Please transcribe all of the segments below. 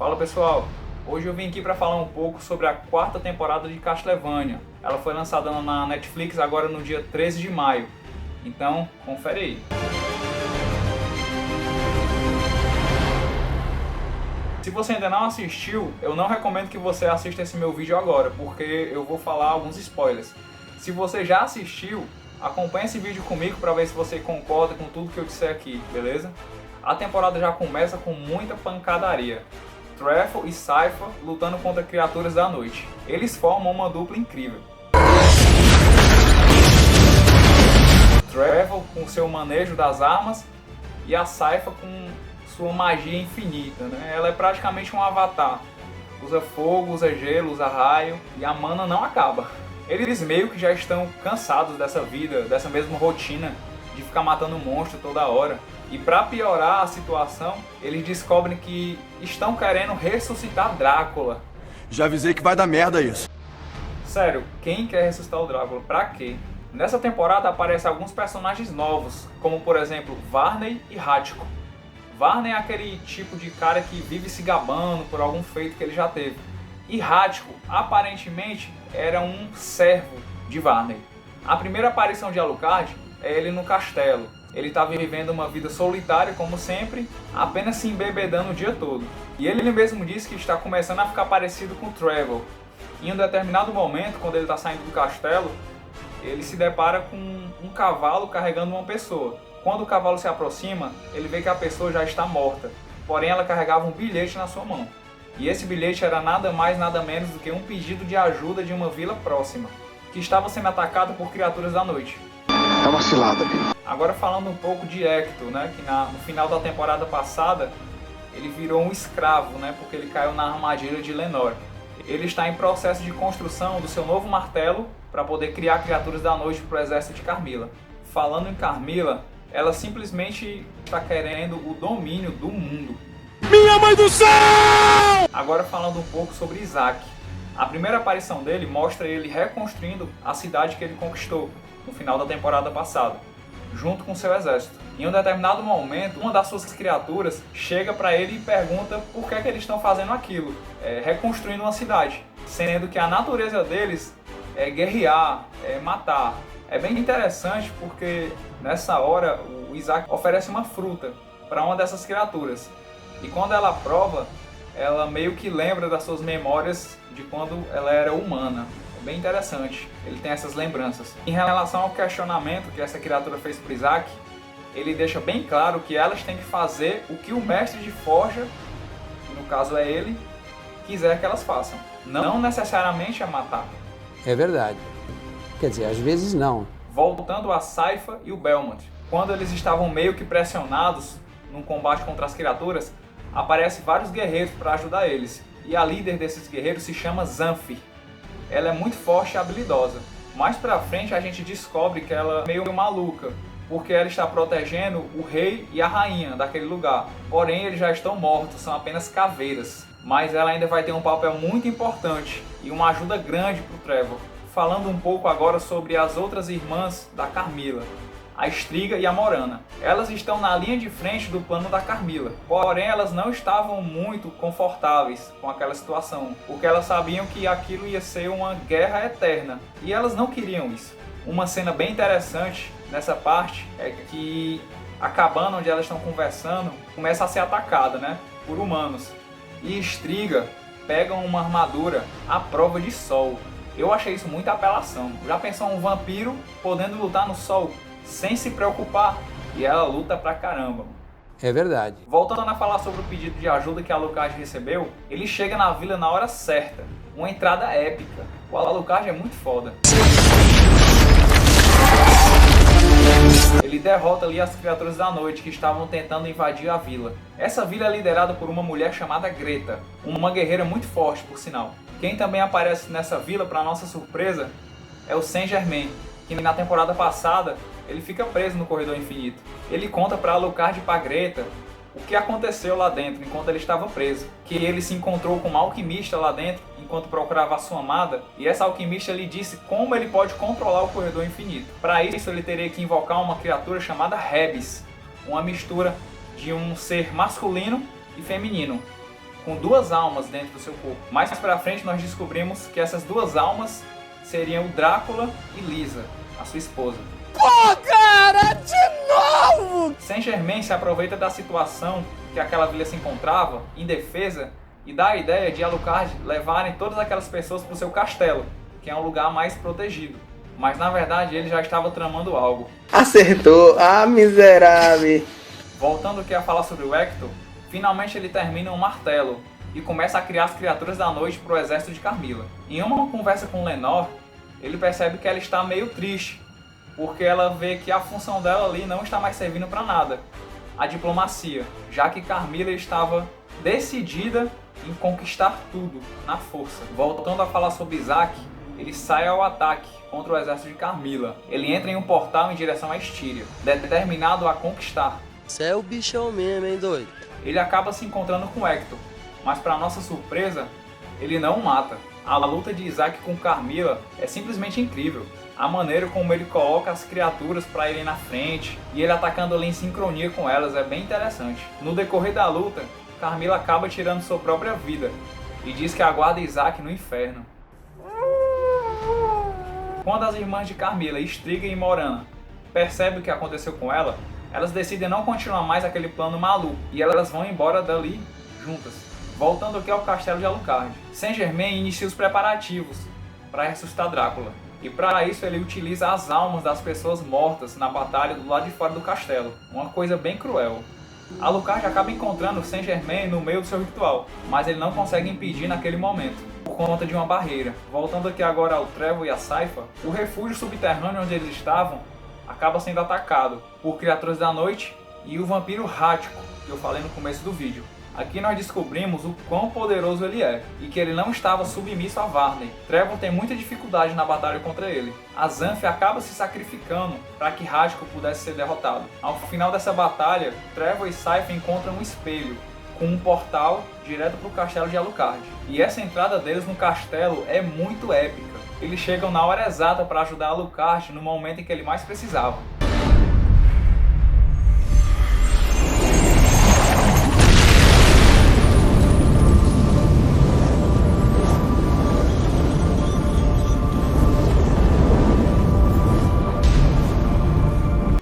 Fala pessoal, hoje eu vim aqui para falar um pouco sobre a quarta temporada de Castlevania. Ela foi lançada na Netflix agora no dia 13 de maio, então confere aí. Se você ainda não assistiu, eu não recomendo que você assista esse meu vídeo agora, porque eu vou falar alguns spoilers. Se você já assistiu, acompanhe esse vídeo comigo para ver se você concorda com tudo que eu disser aqui, beleza? A temporada já começa com muita pancadaria. Trevor e Sypha lutando contra criaturas da noite. Eles formam uma dupla incrível. Trevor com seu manejo das armas e a Sypha com sua magia infinita, né? Ela é praticamente um avatar. Usa fogo, usa gelo, usa raio e a mana não acaba. Eles meio que já estão cansados dessa vida, dessa mesma rotina de ficar matando monstro toda hora. E para piorar a situação, eles descobrem que estão querendo ressuscitar Drácula. Já avisei que vai dar merda isso. Sério, quem quer ressuscitar o Drácula? Pra quê? Nessa temporada aparecem alguns personagens novos, como por exemplo Varney e Hachiko. Varney é aquele tipo de cara que vive se gabando por algum feito que ele já teve. E Hachiko, aparentemente, era um servo de Varney. A primeira aparição de Alucard é ele no castelo. Ele está vivendo uma vida solitária, como sempre, apenas se embebedando o dia todo. E ele mesmo disse que está começando a ficar parecido com Trevor. Em um determinado momento, quando ele está saindo do castelo, ele se depara com um cavalo carregando uma pessoa. Quando o cavalo se aproxima, ele vê que a pessoa já está morta. Porém, ela carregava um bilhete na sua mão. E esse bilhete era nada mais, nada menos do que um pedido de ajuda de uma vila próxima, que estava sendo atacada por criaturas da noite. É uma cilada, Bill. Agora falando um pouco de Hector, né, que no final da temporada passada ele virou um escravo, né, porque ele caiu na armadilha de Lenore. Ele está em processo de construção do seu novo martelo para poder criar criaturas da noite para o exército de Carmilla. Falando em Carmilla, ela simplesmente está querendo o domínio do mundo. Minha mãe do céu! Agora falando um pouco sobre Isaac. A primeira aparição dele mostra ele reconstruindo a cidade que ele conquistou no final da temporada passada, junto com seu exército. Em um determinado momento, uma das suas criaturas chega para ele e pergunta por que eles estão fazendo aquilo, reconstruindo uma cidade, sendo que a natureza deles é guerrear, é matar. É bem interessante porque nessa hora o Isaac oferece uma fruta para uma dessas criaturas. E quando ela prova, ela meio que lembra das suas memórias de quando ela era humana. É bem interessante, ele tem essas lembranças. Em relação ao questionamento que essa criatura fez para Isaac, ele deixa bem claro que elas têm que fazer o que o mestre de forja, que no caso é ele, quiser que elas façam. Não necessariamente a matar. É verdade. Quer dizer, às vezes não. Voltando a Sypha e o Belmont. Quando eles estavam meio que pressionados num combate contra as criaturas, aparecem vários guerreiros para ajudar eles. E a líder desses guerreiros se chama Zanfi. Ela é muito forte e habilidosa. Mais pra frente a gente descobre que ela é meio maluca, porque ela está protegendo o rei e a rainha daquele lugar. Porém, eles já estão mortos, são apenas caveiras. Mas ela ainda vai ter um papel muito importante e uma ajuda grande pro Trevor. Falando um pouco agora sobre as outras irmãs da Carmilla, a Striga e a Morana. Elas estão na linha de frente do plano da Carmilla, porém elas não estavam muito confortáveis com aquela situação, porque elas sabiam que aquilo ia ser uma guerra eterna, e elas não queriam isso. Uma cena bem interessante nessa parte é que a cabana onde elas estão conversando começa a ser atacada, né, por humanos, e Striga pega uma armadura à prova de sol. Eu achei isso muita apelação. Já pensou um vampiro podendo lutar no sol sem se preocupar? E ela luta pra caramba. É verdade. Voltando a falar sobre o pedido de ajuda que Alucard recebeu, ele chega na vila na hora certa. Uma entrada épica. O Alucard é muito foda. Ele derrota ali as criaturas da noite que estavam tentando invadir a vila. Essa vila é liderada por uma mulher chamada Greta, uma guerreira muito forte, por sinal. Quem também aparece nessa vila, para nossa surpresa, é o Saint-Germain, que na temporada passada ele fica preso no Corredor Infinito. Ele conta para Alucard e para Greta o que aconteceu lá dentro enquanto ele estava preso, que ele se encontrou com uma alquimista lá dentro enquanto procurava a sua amada, e essa alquimista lhe disse como ele pode controlar o Corredor Infinito. Para isso ele teria que invocar uma criatura chamada Rebis, uma mistura de um ser masculino e feminino. com 2 almas dentro do seu corpo. Mais pra frente nós descobrimos que essas 2 almas seriam o Drácula e Lisa, a sua esposa. Pô, cara, de novo! Saint-Germain se aproveita da situação que aquela vila se encontrava, indefesa, e dá a ideia de Alucard levarem todas aquelas pessoas para o seu castelo, que é um lugar mais protegido. Mas na verdade ele já estava tramando algo. Acertou, miserável. Voltando aqui a falar sobre o Hector, finalmente ele termina um martelo e começa a criar as criaturas da noite para o exército de Carmila. Em uma conversa com Lenore, ele percebe que ela está meio triste, porque ela vê que a função dela ali não está mais servindo para nada, a diplomacia, já que Carmila estava decidida em conquistar tudo, na força. Voltando a falar sobre Isaac, ele sai ao ataque contra o exército de Carmila. Ele entra em um portal em direção a Estíria, determinado a conquistar. Você é o bichão mesmo, hein, doido? Ele acaba se encontrando com Hector, mas para nossa surpresa, ele não o mata. A luta de Isaac com Carmila é simplesmente incrível. A maneira como ele coloca as criaturas para irem na frente e ele atacando ali em sincronia com elas é bem interessante. No decorrer da luta, Carmila acaba tirando sua própria vida e diz que aguarda Isaac no inferno. Quando as irmãs de Carmila, Striga e Morana, percebem o que aconteceu com ela, elas decidem não continuar mais aquele plano maluco e elas vão embora dali juntas. Voltando aqui ao castelo de Alucard, Saint-Germain inicia os preparativos para ressuscitar Drácula. E para isso ele utiliza as almas das pessoas mortas na batalha do lado de fora do castelo. Uma coisa bem cruel. Alucard acaba encontrando Saint-Germain no meio do seu ritual, mas ele não consegue impedir naquele momento, por conta de uma barreira. Voltando aqui agora ao Trevor e a Sypha, o refúgio subterrâneo onde eles estavam acaba sendo atacado por criaturas da noite e o vampiro Rático, que eu falei no começo do vídeo. Aqui nós descobrimos o quão poderoso ele é, e que ele não estava submisso a Varney. Trevor tem muita dificuldade na batalha contra ele. A Zanf acaba se sacrificando para que Rático pudesse ser derrotado. Ao final dessa batalha, Trevor e Sypha encontram um espelho, com um portal direto para o castelo de Alucard. E essa entrada deles no castelo é muito épica. Eles chegam na hora exata para ajudar Alucard no momento em que ele mais precisava.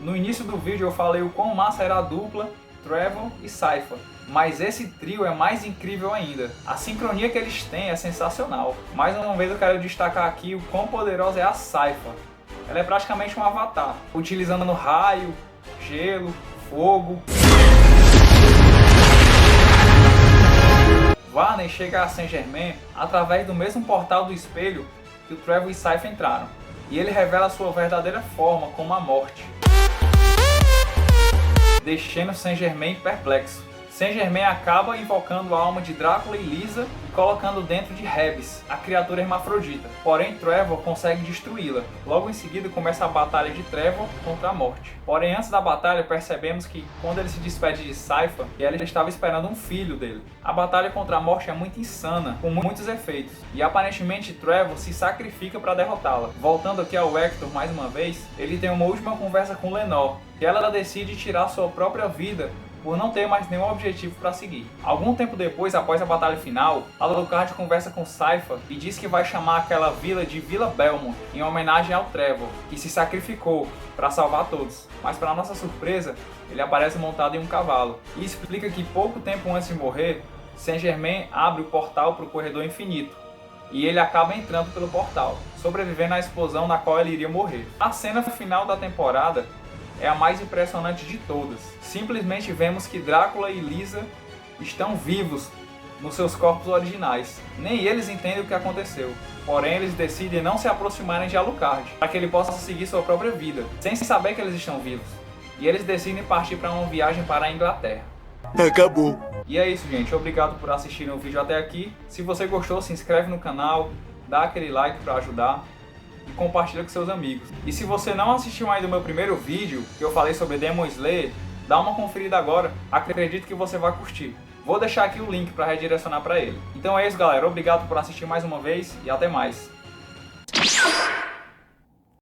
No início do vídeo eu falei o quão massa era a dupla Trevor e Sypha, mas esse trio é mais incrível ainda. A sincronia que eles têm é sensacional. Mais uma vez eu quero destacar aqui o quão poderosa é a Sypha. Ela é praticamente um avatar, utilizando raio, gelo, fogo. Varney chega a Saint-Germain através do mesmo portal do espelho que o Trevor e Sypha entraram, e ele revela sua verdadeira forma como a morte, deixando Saint-Germain perplexo. Saint-Germain acaba invocando a alma de Drácula e Lisa e colocando dentro de Rebis, a criatura hermafrodita. Porém, Trevor consegue destruí-la. Logo em seguida começa a batalha de Trevor contra a morte. Porém, antes da batalha percebemos que quando ele se despede de Sypha, ela estava esperando um filho dele. A batalha contra a morte é muito insana, com muitos efeitos, e aparentemente Trevor se sacrifica para derrotá-la. Voltando aqui ao Hector mais uma vez, ele tem uma última conversa com Lenore, e ela decide tirar sua própria vida por não ter mais nenhum objetivo para seguir. Algum tempo depois, após a batalha final, Alucard conversa com Sypha e diz que vai chamar aquela vila de Vila Belmont, em homenagem ao Trevor, que se sacrificou para salvar todos. Mas para nossa surpresa, ele aparece montado em um cavalo e explica que pouco tempo antes de morrer, Saint-Germain abre o portal para o corredor infinito, e ele acaba entrando pelo portal, sobrevivendo à explosão na qual ele iria morrer. A cena final da temporada é a mais impressionante de todas. Simplesmente vemos que Drácula e Lisa estão vivos nos seus corpos originais. Nem eles entendem o que aconteceu. Porém, eles decidem não se aproximarem de Alucard, para que ele possa seguir sua própria vida, sem saber que eles estão vivos. E eles decidem partir para uma viagem para a Inglaterra. Acabou. E é isso, gente. Obrigado por assistirem o vídeo até aqui. Se você gostou, se inscreve no canal, dá aquele like para ajudar e compartilha com seus amigos. E se você não assistiu ainda o meu primeiro vídeo, que eu falei sobre Demon Slayer, dá uma conferida agora, acredito que você vai curtir. Vou deixar aqui o link para redirecionar para ele. Então é isso, galera. Obrigado por assistir mais uma vez e até mais.